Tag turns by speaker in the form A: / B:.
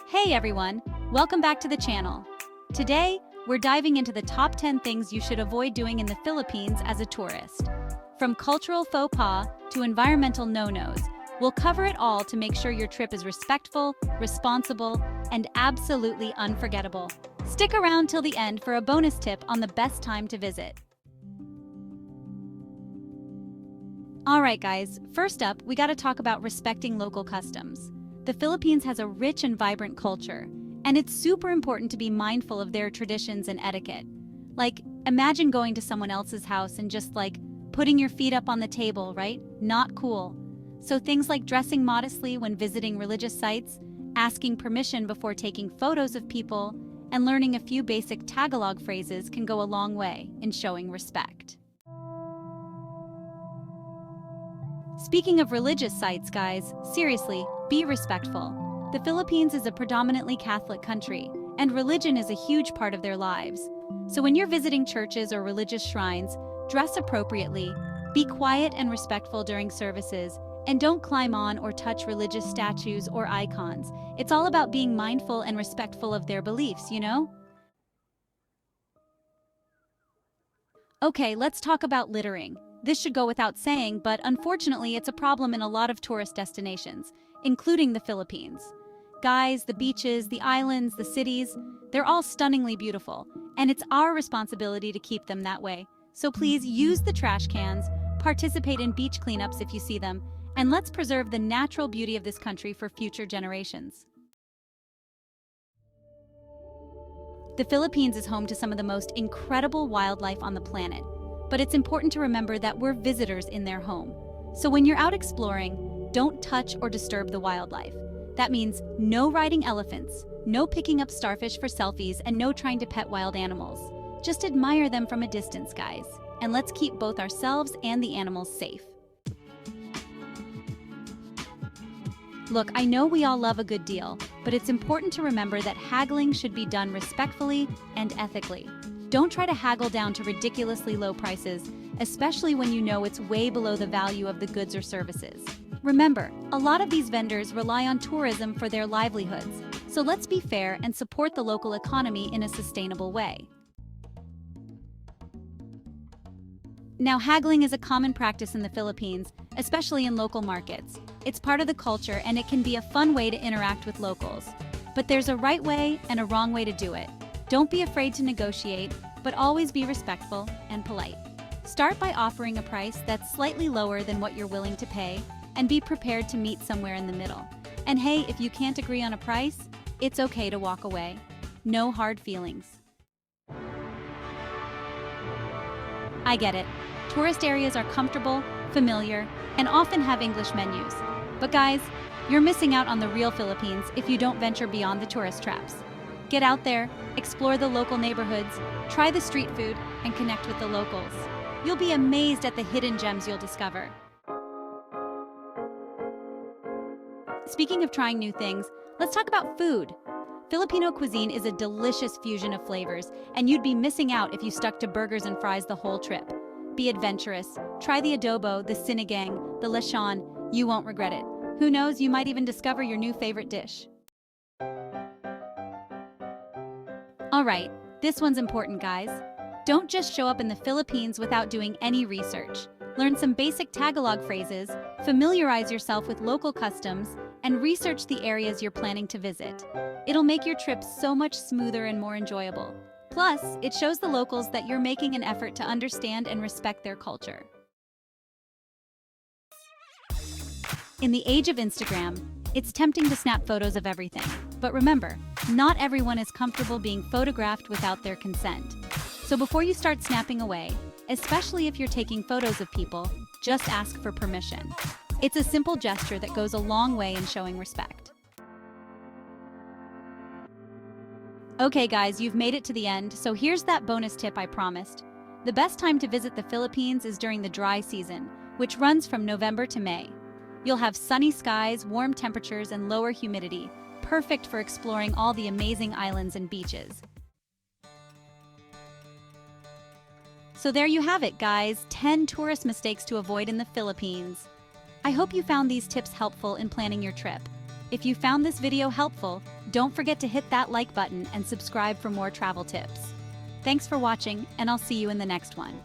A: Hey everyone, welcome back to the channel. Today, we're diving into the top 10 things you should avoid doing in the Philippines as a tourist. From cultural faux pas to environmental no-nos, we'll cover it all to make sure your trip is respectful, responsible, and absolutely unforgettable. Stick around till the end for a bonus tip on the best time to visit. Alright guys, first up, we gotta talk about respecting local customs. The Philippines has a rich and vibrant culture, and it's super important to be mindful of their traditions and etiquette. Like, imagine going to someone else's house and just putting your feet up on the table, right? Not cool. So things like dressing modestly when visiting religious sites, asking permission before taking photos of people, and learning a few basic Tagalog phrases can go a long way in showing respect. Speaking of religious sites, guys, seriously, be respectful. The Philippines is a predominantly Catholic country, and religion is a huge part of their lives. So when you're visiting churches or religious shrines, dress appropriately, be quiet and respectful during services, and don't climb on or touch religious statues or icons. It's all about being mindful and respectful of their beliefs, you know? Okay, let's talk about littering. This should go without saying, but unfortunately it's a problem in a lot of tourist destinations, including the Philippines. Guys, the beaches, the islands, the cities, they're all stunningly beautiful, and it's our responsibility to keep them that way. So please use the trash cans, participate in beach cleanups if you see them, and let's preserve the natural beauty of this country for future generations. The Philippines is home to some of the most incredible wildlife on the planet, but it's important to remember that we're visitors in their home. So when you're out exploring, don't touch or disturb the wildlife. That means no riding elephants, no picking up starfish for selfies, and no trying to pet wild animals. Just admire them from a distance, guys. And let's keep both ourselves and the animals safe. Look, I know we all love a good deal, but it's important to remember that haggling should be done respectfully and ethically. Don't try to haggle down to ridiculously low prices, especially when you know it's way below the value of the goods or services. Remember, a lot of these vendors rely on tourism for their livelihoods, so let's be fair and support the local economy in a sustainable way. Now, haggling is a common practice in the Philippines, especially in local markets. It's part of the culture and it can be a fun way to interact with locals. But there's a right way and a wrong way to do it. Don't be afraid to negotiate, but always be respectful and polite. Start by offering a price that's slightly lower than what you're willing to pay, and be prepared to meet somewhere in the middle. And hey, if you can't agree on a price, it's okay to walk away. No hard feelings. I get it. Tourist areas are comfortable, familiar, and often have English menus. But guys, you're missing out on the real Philippines if you don't venture beyond the tourist traps. Get out there, explore the local neighborhoods, try the street food, and connect with the locals. You'll be amazed at the hidden gems you'll discover. Speaking of trying new things, let's talk about food. Filipino cuisine is a delicious fusion of flavors, and you'd be missing out if you stuck to burgers and fries the whole trip. Be adventurous. Try the adobo, the sinigang, the lechon. You won't regret it. Who knows, you might even discover your new favorite dish. Alright, this one's important, guys. Don't just show up in the Philippines without doing any research. Learn some basic Tagalog phrases, familiarize yourself with local customs, and research the areas you're planning to visit. It'll make your trip so much smoother and more enjoyable. Plus, it shows the locals that you're making an effort to understand and respect their culture. In the age of Instagram, it's tempting to snap photos of everything. But remember, not everyone is comfortable being photographed without their consent. So before you start snapping away, especially if you're taking photos of people, just ask for permission. It's a simple gesture that goes a long way in showing respect. Okay guys, you've made it to the end, so here's that bonus tip I promised. The best time to visit the Philippines is during the dry season, which runs from November to May. You'll have sunny skies, warm temperatures, and lower humidity, perfect for exploring all the amazing islands and beaches. So there you have it, guys, 10 tourist mistakes to avoid in the Philippines. I hope you found these tips helpful in planning your trip. If you found this video helpful, Don't forget to hit that like button and subscribe for more travel tips. Thanks for watching, and I'll see you in the next one.